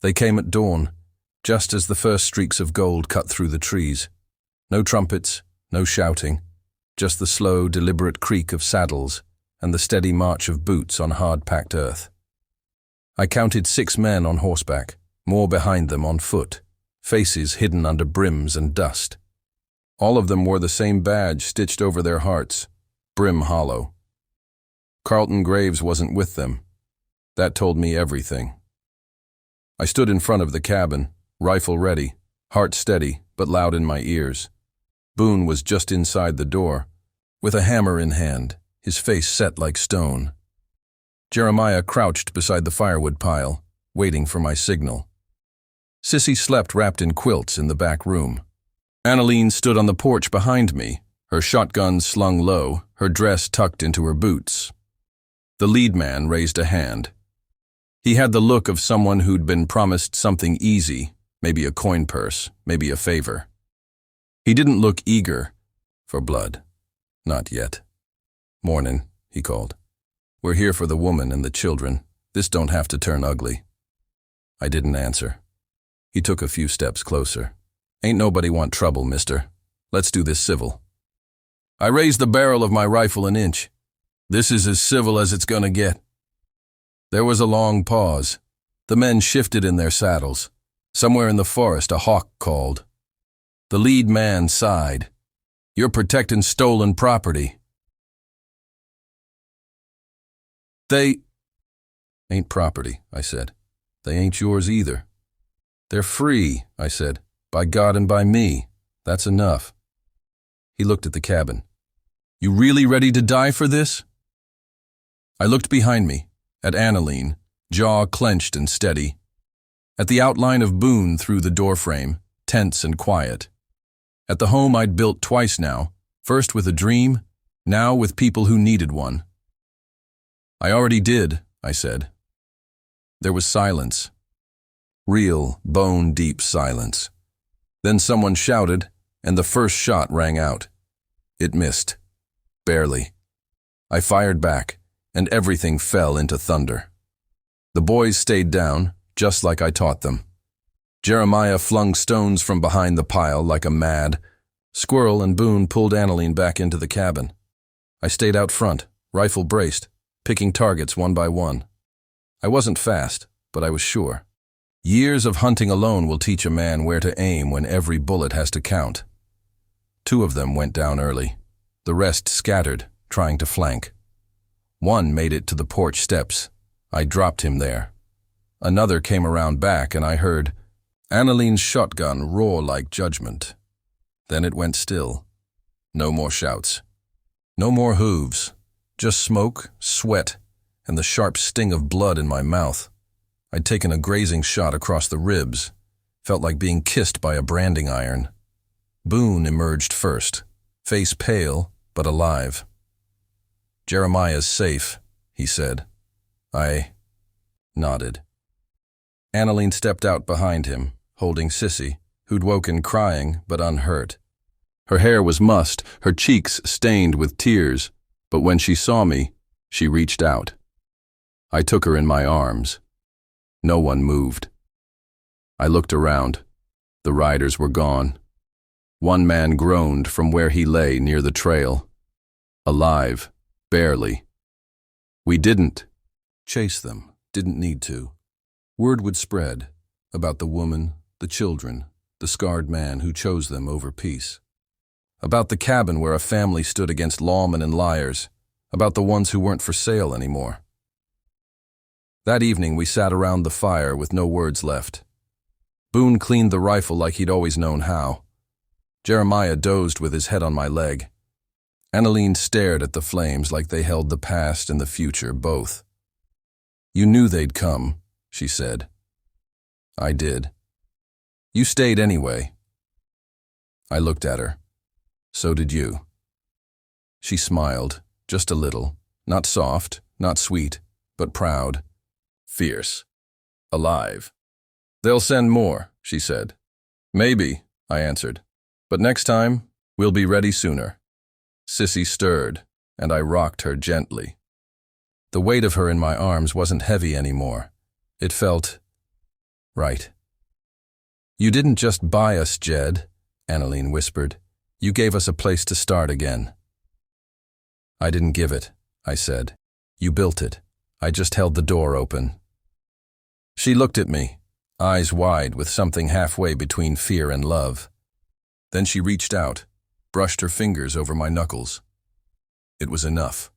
They came at dawn, just as the first streaks of gold cut through the trees. No trumpets, no shouting, just the slow, deliberate creak of saddles and the steady march of boots on hard-packed earth. I counted 6 men on horseback, more behind them on foot, faces hidden under brims and dust. All of them wore the same badge stitched over their hearts, brim hollow. Carlton Graves wasn't with them. That told me everything. I stood in front of the cabin, rifle ready, heart steady but loud in my ears. Boone was just inside the door, with a hammer in hand, his face set like stone. Jeremiah crouched beside the firewood pile, waiting for my signal. Sissy slept wrapped in quilts in the back room. Annalene stood on the porch behind me, her shotgun slung low, her dress tucked into her boots. The lead man raised a hand. He had the look of someone who'd been promised something easy, maybe a coin purse, maybe a favor. He didn't look eager for blood. Not yet. "Mornin'," he called. "We're here for the woman and the children. This don't have to turn ugly." I didn't answer. He took a few steps closer. "Ain't nobody want trouble, mister. Let's do this civil." I raised the barrel of my rifle an inch. "This is as civil as it's gonna get." There was a long pause. The men shifted in their saddles. Somewhere in the forest, a hawk called. The lead man sighed. "You're protecting stolen property." "They ain't property," I said. "They ain't yours either." "They're free," I said. "By God and by me. That's enough." He looked at the cabin. "You really ready to die for this?" I looked behind me, at Annalene, jaw clenched and steady. At the outline of Boone through the doorframe, tense and quiet. At the home I'd built twice now, first with a dream, now with people who needed one. "I already did," I said. There was silence. Real, bone-deep silence. Then someone shouted, and the first shot rang out. It missed. Barely. I fired back, and everything fell into thunder. The boys stayed down, just like I taught them. Jeremiah flung stones from behind the pile like a mad. Squirrel and Boone pulled Annalene back into the cabin. I stayed out front, rifle braced, picking targets one by one. I wasn't fast, but I was sure. Years of hunting alone will teach a man where to aim when every bullet has to count. 2 of them went down early. The rest scattered, trying to flank. One made it to the porch steps. I dropped him there. Another came around back, and I heard Annalene's shotgun roar like judgment. Then it went still. No more shouts. No more hooves. Just smoke, sweat, and the sharp sting of blood in my mouth. I'd taken a grazing shot across the ribs. Felt like being kissed by a branding iron. Boone emerged first, face pale but alive. "Jeremiah's safe," he said. I nodded. Annalene stepped out behind him, holding Sissy, who'd woken crying but unhurt. Her hair was mussed, her cheeks stained with tears, but when she saw me, she reached out. I took her in my arms. No one moved. I looked around. The riders were gone. One man groaned from where he lay near the trail. Alive, barely. We didn't chase them, didn't need to. Word would spread about the woman, the children, the scarred man who chose them over peace. About the cabin where a family stood against lawmen and liars, about the ones who weren't for sale anymore. That evening we sat around the fire with no words left. Boone cleaned the rifle like he'd always known how. Jeremiah dozed with his head on my leg. Annalene stared at the flames like they held the past and the future both. "You knew they'd come," she said. I did. "You stayed anyway." I looked at her. "So did you." She smiled, just a little, not soft, not sweet, but proud, fierce, alive. "They'll send more," she said. "Maybe," I answered, "but next time, we'll be ready sooner." Sissy stirred, and I rocked her gently. The weight of her in my arms wasn't heavy anymore. It felt Right. You didn't just buy us, Jed, Annalene whispered. You gave us a place to start again. I didn't give it, I said. You built it. I just held the door open. She looked at me, eyes wide with something halfway between fear and love. Then she reached out, brushed her fingers over my knuckles. It was enough.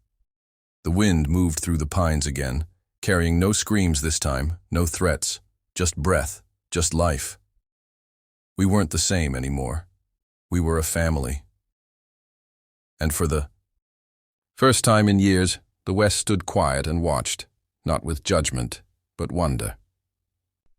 The wind moved through the pines again, carrying no screams this time, no threats, just breath, just life. We weren't the same anymore. We were a family. And for the first time in years, the West stood quiet and watched, not with judgment, but wonder.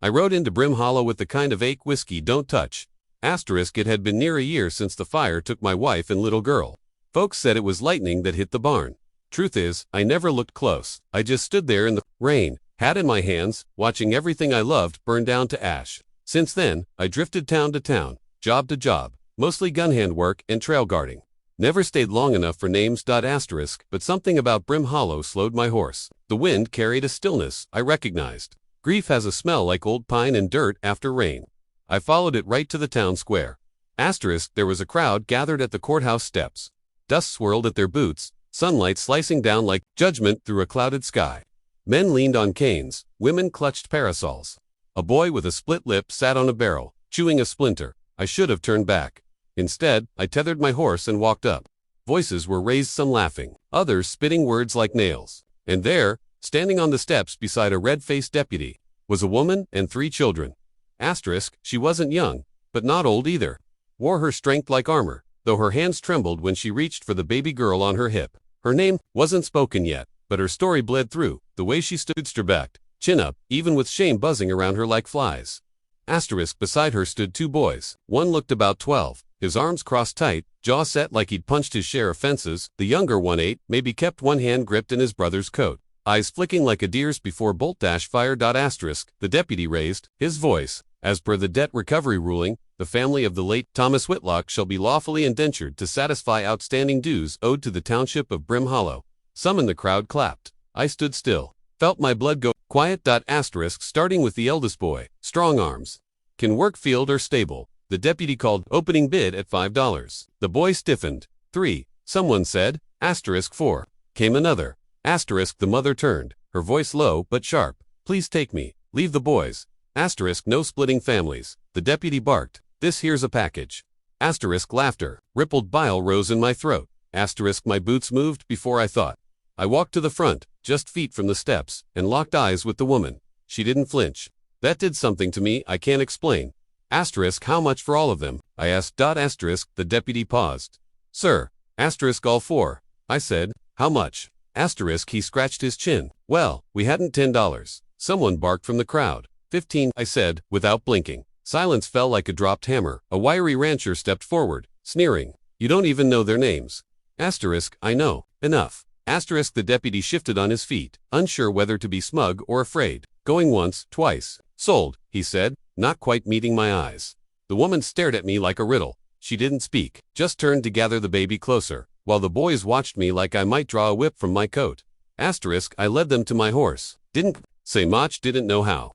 I rode into Brim Hollow with the kind of ache whiskey don't touch. Asterisk, it had been near a year since the fire took my wife and little girl. Folks said it was lightning that hit the barn. Truth is, I never looked close. I just stood there in the rain, hat in my hands, watching everything I loved burn down to ash. Since then, I drifted town to town, job to job, mostly gunhand work and trail guarding. Never stayed long enough for names. Asterisk, but something about Brim Hollow slowed my horse. The wind carried a stillness I recognized. Grief has a smell like old pine and dirt after rain. I followed it right to the town square. Asterisk, there was a crowd gathered at the courthouse steps. Dust swirled at their boots, sunlight slicing down like judgment through a clouded sky. Men leaned on canes, women clutched parasols. A boy with a split lip sat on a barrel, chewing a splinter. I should have turned back. Instead, I tethered my horse and walked up. Voices were raised, some laughing, others spitting words like nails. And there, standing on the steps beside a red-faced deputy, was a woman and 3 children. Asterisk, she wasn't young, but not old either. Wore her strength like armor, though her hands trembled when she reached for the baby girl on her hip. Her name wasn't spoken yet, but her story bled through, the way she stood straight-backed, chin up, even with shame buzzing around her like flies. Asterisk, beside her stood 2 boys. One looked about 12, his arms crossed tight, jaw set like he'd punched his share of fences. The younger one 8, maybe kept one hand gripped in his brother's coat, eyes flicking like a deer's before bolt dash fire. Asterisk, the deputy raised his voice. As per the debt recovery ruling, the family of the late Thomas Whitlock shall be lawfully indentured to satisfy outstanding dues owed to the township of Brim Hollow. Some in the crowd clapped. I stood still, felt my blood go quiet. Asterisk, starting with the eldest boy, strong arms. Can work field or stable. The deputy called opening bid at $5. The boy stiffened. 3, someone said. Asterisk 4. Came another. Asterisk, the mother turned, her voice low but sharp. Please take me. Leave the boys. Asterisk, no splitting families. The deputy barked. This here's a package. Asterisk, laughter. Rippled bile rose in my throat. Asterisk, my boots moved before I thought. I walked to the front, just feet from the steps, and locked eyes with the woman. She didn't flinch. That did something to me I can't explain. Asterisk, how much for all of them? I asked. Asterisk, the deputy paused. Sir. Asterisk, all 4. I said. How much? Asterisk, he scratched his chin. Well, we hadn't $10. Someone barked from the crowd. 15, I said, without blinking. Silence fell like a dropped hammer. A wiry rancher stepped forward, sneering. You don't even know their names. Asterisk, I know. Enough. Asterisk, the deputy shifted on his feet, unsure whether to be smug or afraid. Going once, twice. Sold, he said, not quite meeting my eyes. The woman stared at me like a riddle. She didn't speak, just turned to gather the baby closer, while the boys watched me like I might draw a whip from my coat. Asterisk, I led them to my horse. Didn't say much, didn't know how.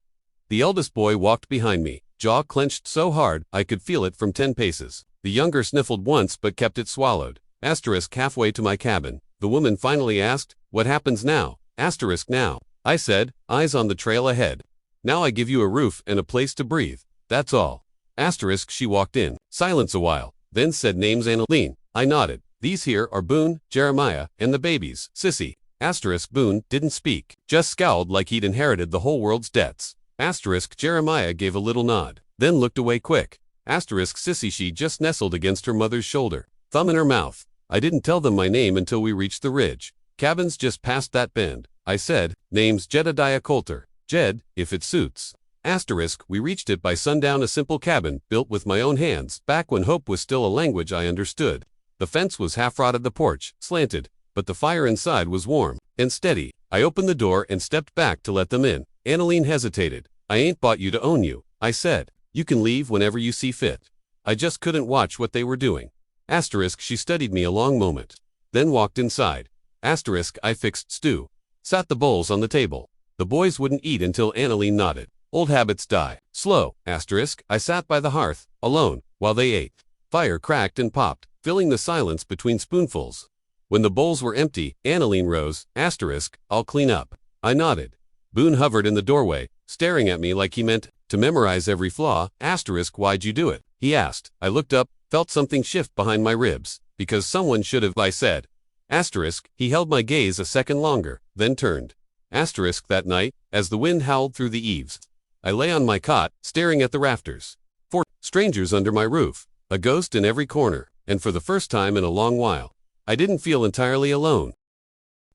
The eldest boy walked behind me, jaw clenched so hard I could feel it from 10 paces. The younger sniffled once but kept it swallowed. Asterisk, halfway to my cabin, the woman finally asked, what happens now? Asterisk, now. I said, eyes on the trail ahead. Now I give you a roof and a place to breathe. That's all. Asterisk, she walked in. Silence a while, then said names. Annalene. I nodded. These here are Boone, Jeremiah, and the babies. Sissy. Asterisk, Boone didn't speak, just scowled like he'd inherited the whole world's debts. Asterisk, Jeremiah gave a little nod, then looked away quick. Asterisk, Sissy, she just nestled against her mother's shoulder, thumb in her mouth. I didn't tell them my name until we reached the ridge. Cabins just past that bend. I said, name's Jedediah Coulter. Jed, if it suits. Asterisk, we reached it by sundown, a simple cabin, built with my own hands, back when hope was still a language I understood. The fence was half-rotted, the porch, slanted, but the fire inside was warm and steady. I opened the door and stepped back to let them in. Annalene hesitated. I ain't bought you to own you, I said. You can leave whenever you see fit. I just couldn't watch what they were doing. Asterisk, she studied me a long moment, then walked inside. Asterisk, I fixed stew. Sat the bowls on the table. The boys wouldn't eat until Annalene nodded. Old habits die slow. Asterisk. I sat by the hearth, alone, while they ate. Fire cracked and popped, filling the silence between spoonfuls. When the bowls were empty, Annalene rose. Asterisk. I'll clean up. I nodded. Boone hovered in the doorway, staring at me like he meant to memorize every flaw. Asterisk. Why'd you do it? He asked. I looked up, felt something shift behind my ribs. Because someone should have, I said. Asterisk. He held my gaze a second longer, then turned. Asterisk. That night, as the wind howled through the eaves, I lay on my cot, staring at the rafters. 4 strangers under my roof, a ghost in every corner, and for the first time in a long while, I didn't feel entirely alone.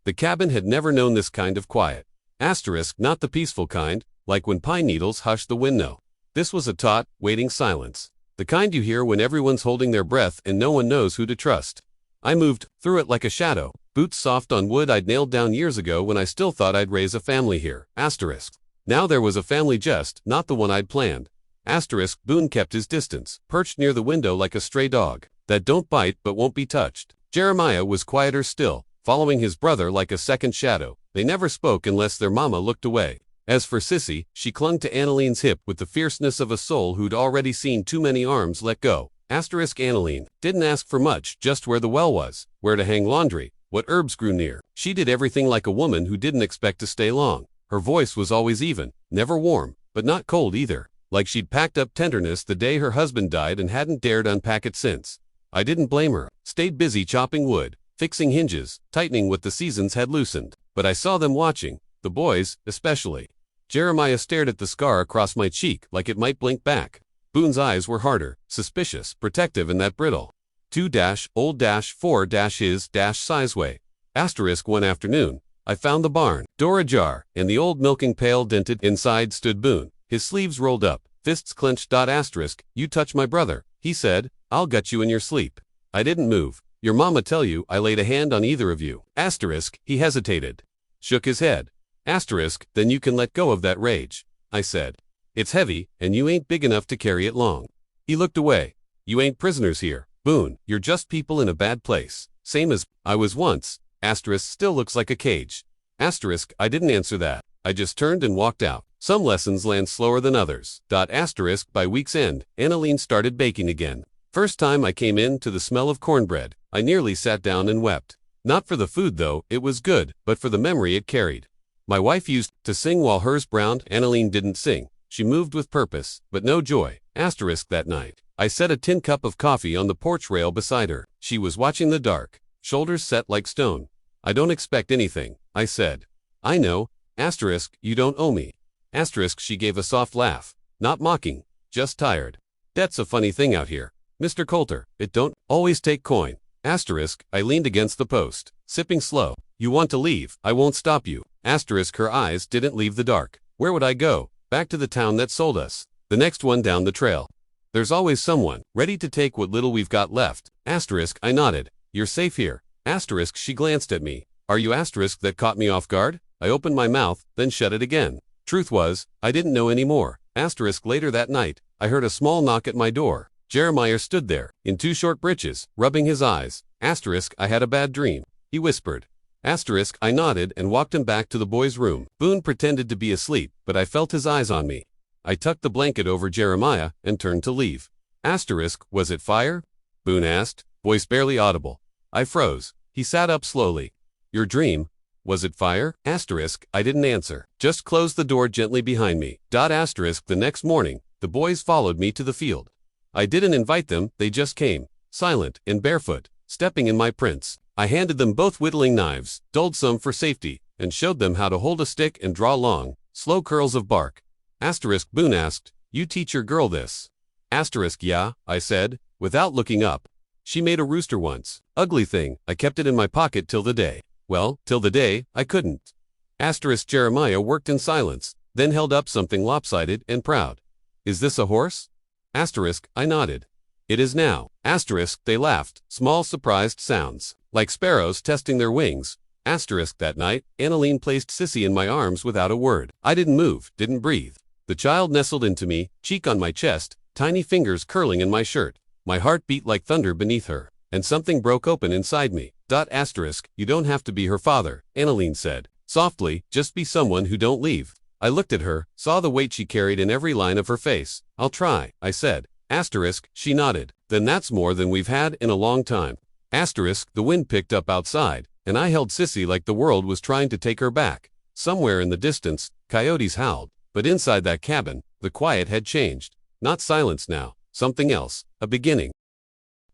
The cabin had never known this kind of quiet. Asterisk. Not the peaceful kind, like when pine needles hush the wind. No. This was a taut, waiting silence. The kind you hear when everyone's holding their breath and no one knows who to trust. I moved through it like a shadow, boots soft on wood I'd nailed down years ago when I still thought I'd raise a family here. Asterisk. Now there was a family, just not the one I'd planned. Asterisk. Boone kept his distance, perched near the window like a stray dog that don't bite but won't be touched. Jeremiah was quieter still, following his brother like a second shadow. They never spoke unless their mama looked away. As for Sissy, she clung to Annalene's hip with the fierceness of a soul who'd already seen too many arms let go. Asterisk. Annalene didn't ask for much, just where the well was, where to hang laundry, what herbs grew near. She did everything like a woman who didn't expect to stay long. Her voice was always even, never warm, but not cold either, like she'd packed up tenderness the day her husband died and hadn't dared unpack it since. I didn't blame her. Stayed busy chopping wood, fixing hinges, tightening what the seasons had loosened. But I saw them watching, the boys, especially. Jeremiah stared at the scar across my cheek like it might blink back. Boone's eyes were harder, suspicious, protective in that brittle 2-old-4-his-size way. Asterisk. One afternoon, I found the barn door ajar, and the old milking pail dented. Inside stood Boone, his sleeves rolled up, fists clenched. Asterisk. You touch my brother, he said. I'll gut you in your sleep. I didn't move. Your mama tell you I laid a hand on either of you. Asterisk. He hesitated. Shook his head. Asterisk. Then you can let go of that rage, I said. It's heavy, and you ain't big enough to carry it long. He looked away. You ain't prisoners here, Boone. You're just people in a bad place. Same as I was once. Asterisk. Still looks like a cage. Asterisk. I didn't answer that. I just turned and walked out. Some lessons land slower than others. Asterisk. By week's end, Annalene started baking again. First time I came in to the smell of cornbread, I nearly sat down and wept. Not for the food though, it was good, but for the memory it carried. My wife used to sing while hers browned. Annalene didn't sing. She moved with purpose, but no joy. Asterisk. That night, I set a tin cup of coffee on the porch rail beside her. She was watching the dark, shoulders set like stone. I don't expect anything, I said. I know. Asterisk. You don't owe me. Asterisk. She gave a soft laugh. Not mocking, just tired. That's a funny thing out here, Mr. Coulter. It don't always take coin. Asterisk. I leaned against the post, sipping slow. You want to leave? I won't stop you. Asterisk. Her eyes didn't leave the dark. Where would I go? Back to the town that sold us. The next one down the trail. There's always someone ready to take what little we've got left. Asterisk. I nodded. You're safe here. Asterisk. She glanced at me. Are you? Asterisk. That caught me off guard. I opened my mouth, then shut it again. Truth was, I didn't know anymore. Asterisk. Later that night, I heard a small knock at my door. Jeremiah stood there, in 2 short breeches, rubbing his eyes. Asterisk. I had a bad dream, he whispered. Asterisk. I nodded and walked him back to the boys' room. Boone pretended to be asleep, but I felt his eyes on me. I tucked the blanket over Jeremiah and turned to leave. Asterisk. Was it fire? Boone asked, voice barely audible. I froze. He sat up slowly. Your dream? Was it fire? Asterisk. I didn't answer, just closed the door gently behind me. Asterisk. The next morning, the boys followed me to the field. I didn't invite them, they just came, silent and barefoot, stepping in my prints. I handed them both whittling knives, dulled some for safety, and showed them how to hold a stick and draw long, slow curls of bark. Asterisk. Boone asked, you teach your girl this? Asterisk. Yeah, I said, without looking up. She made a rooster once. Ugly thing, I kept it in my pocket till the day. Well, till the day I couldn't. Asterisk. Jeremiah worked in silence, then held up something lopsided and proud. Is this a horse? Asterisk. I nodded. It is now. Asterisk. They laughed, small surprised sounds, like sparrows testing their wings. Asterisk. That night, Annalene placed Sissy in my arms without a word. I didn't move, didn't breathe. The child nestled into me, cheek on my chest, tiny fingers curling in my shirt. My heart beat like thunder beneath her, and something broke open inside me. Asterisk. You don't have to be her father, Annalene said, softly, just be someone who don't leave. I looked at her, saw the weight she carried in every line of her face. I'll try, I said. Asterisk, she nodded. Then that's more than we've had in a long time. Asterisk, the wind picked up outside, and I held Sissy like the world was trying to take her back. Somewhere in the distance, coyotes howled, but inside that cabin, the quiet had changed. Not silence now, something else, a beginning.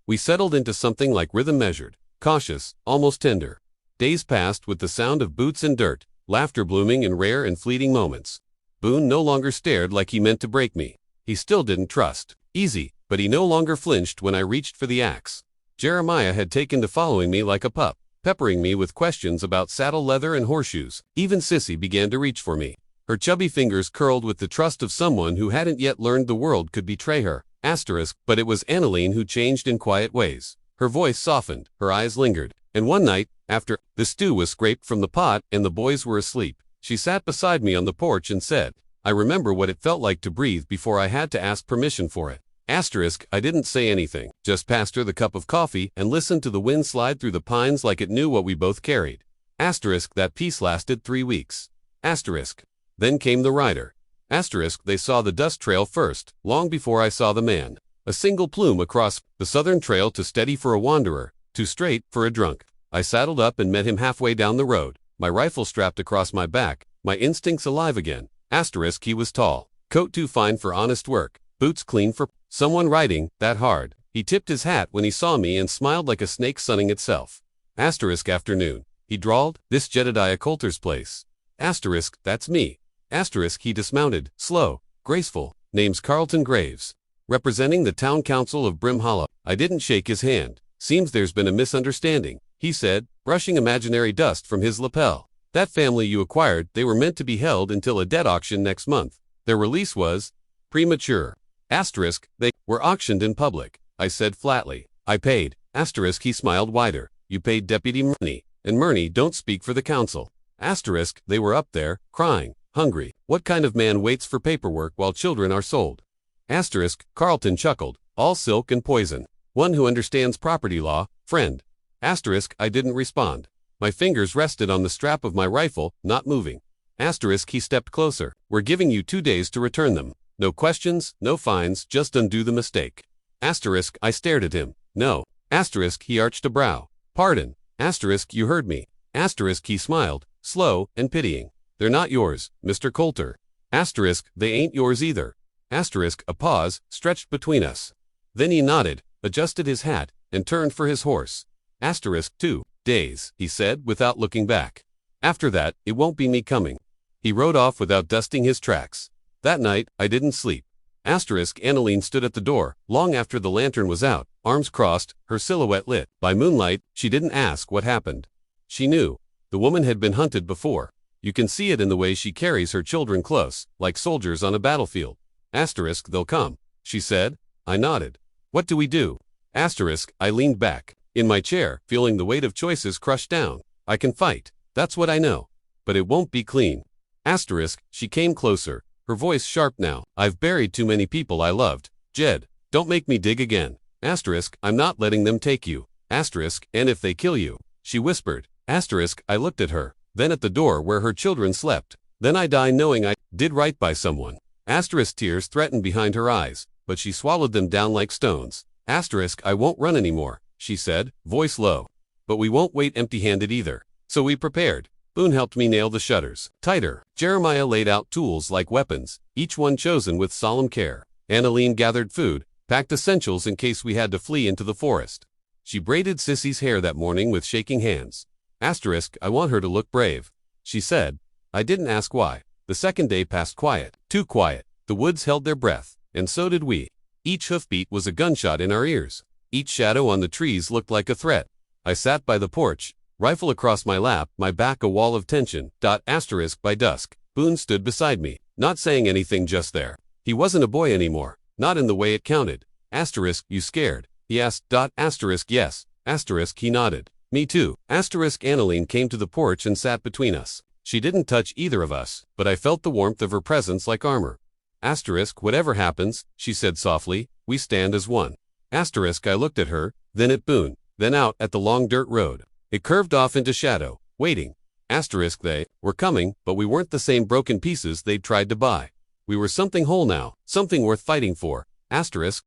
We settled into something like rhythm measured, cautious, almost tender. Days passed with the sound of boots and dirt, laughter blooming in rare and fleeting moments. Boone no longer stared like he meant to break me. He still didn't trust. Easy, but he no longer flinched when I reached for the axe. Jeremiah had taken to following me like a pup, peppering me with questions about saddle leather and horseshoes. Even Sissy began to reach for me. Her chubby fingers curled with the trust of someone who hadn't yet learned the world could betray her. Asterisk, but it was Annaline who changed in quiet ways. Her voice softened, her eyes lingered. And one night, after the stew was scraped from the pot and the boys were asleep, she sat beside me on the porch and said, I remember what it felt like to breathe before I had to ask permission for it. Asterisk, I didn't say anything, just passed her the cup of coffee and listened to the wind slide through the pines like it knew what we both carried. Asterisk, that peace lasted 3 weeks. Asterisk. Then came the rider. Asterisk, they saw the dust trail first, long before I saw the man. A single plume across the southern trail, too steady for a wanderer, too straight for a drunk. I saddled up and met him halfway down the road, my rifle strapped across my back, my instincts alive again. Asterisk, he was tall, coat too fine for honest work, boots clean for someone riding that hard. He tipped his hat when he saw me and smiled like a snake sunning itself. Asterisk, afternoon. He drawled, this Jedediah Coulter's place. Asterisk, that's me. Asterisk, he dismounted, slow, graceful, name's Carlton Graves. Representing the town council of Brim Hollow. I didn't shake his hand. Seems there's been a misunderstanding, he said, brushing imaginary dust from his lapel. That family you acquired, they were meant to be held until a debt auction next month. Their release was premature. Asterisk, they were auctioned in public, I said flatly. I paid. Asterisk, he smiled wider. You paid Deputy Murney, and Murney don't speak for the council. Asterisk, they were up there, crying, hungry. What kind of man waits for paperwork while children are sold? Asterisk, Carlton chuckled, all silk and poison. One who understands property law, friend. Asterisk, I didn't respond. My fingers rested on the strap of my rifle, not moving. Asterisk, he stepped closer. We're giving you 2 days to return them. No questions, no fines, just undo the mistake. Asterisk, I stared at him. No. Asterisk, he arched a brow. Pardon. Asterisk, you heard me. Asterisk, he smiled, slow and pitying. They're not yours, Mr. Coulter. Asterisk, they ain't yours either. Asterisk, a pause stretched between us. Then he nodded, adjusted his hat, and turned for his horse. Asterisk, 2 days, he said without looking back. After that, it won't be me coming. He rode off without dusting his tracks. That night, I didn't sleep. Asterisk, Annaline stood at the door, long after the lantern was out, arms crossed, her silhouette lit. By moonlight, she didn't ask what happened. She knew. The woman had been hunted before. You can see it in the way she carries her children close, like soldiers on a battlefield. Asterisk, they'll come, she said. I nodded. What do we do? Asterisk, I leaned back, in my chair, feeling the weight of choices crush down. I can fight. That's what I know. But it won't be clean. Asterisk, she came closer, her voice sharp now. I've buried too many people I loved. Jed, don't make me dig again. Asterisk, I'm not letting them take you. Asterisk, and if they kill you, she whispered. Asterisk, I looked at her, then at the door where her children slept. Then I die knowing I did right by someone. Asterisk, tears threatened behind her eyes, but she swallowed them down like stones. Asterisk, I won't run anymore, she said, voice low. But we won't wait empty-handed either. So we prepared. Boone helped me nail the shutters tighter. Jeremiah laid out tools like weapons, each one chosen with solemn care. Annaline gathered food, packed essentials in case we had to flee into the forest. She braided Sissy's hair that morning with shaking hands. Asterisk, I want her to look brave, she said. I didn't ask why. The second day passed quiet, too quiet. The woods held their breath, and so did we. Each hoofbeat was a gunshot in our ears. Each shadow on the trees looked like a threat. I sat by the porch, rifle across my lap, my back a wall of tension. Asterisk, by dusk, Boone stood beside me, not saying anything just there. He wasn't a boy anymore, not in the way it counted. Asterisk, you scared? He asked. Asterisk, yes. Asterisk, he nodded. Me too. Asterisk, Annaline came to the porch and sat between us. She didn't touch either of us, but I felt the warmth of her presence like armor. Asterisk, whatever happens, she said softly, we stand as one. Asterisk, I looked at her, then at Boone, then out at the long dirt road. It curved off into shadow, waiting. Asterisk they were coming, but we weren't the same broken pieces they'd tried to buy. We were something whole now, something worth fighting for. Asterisk,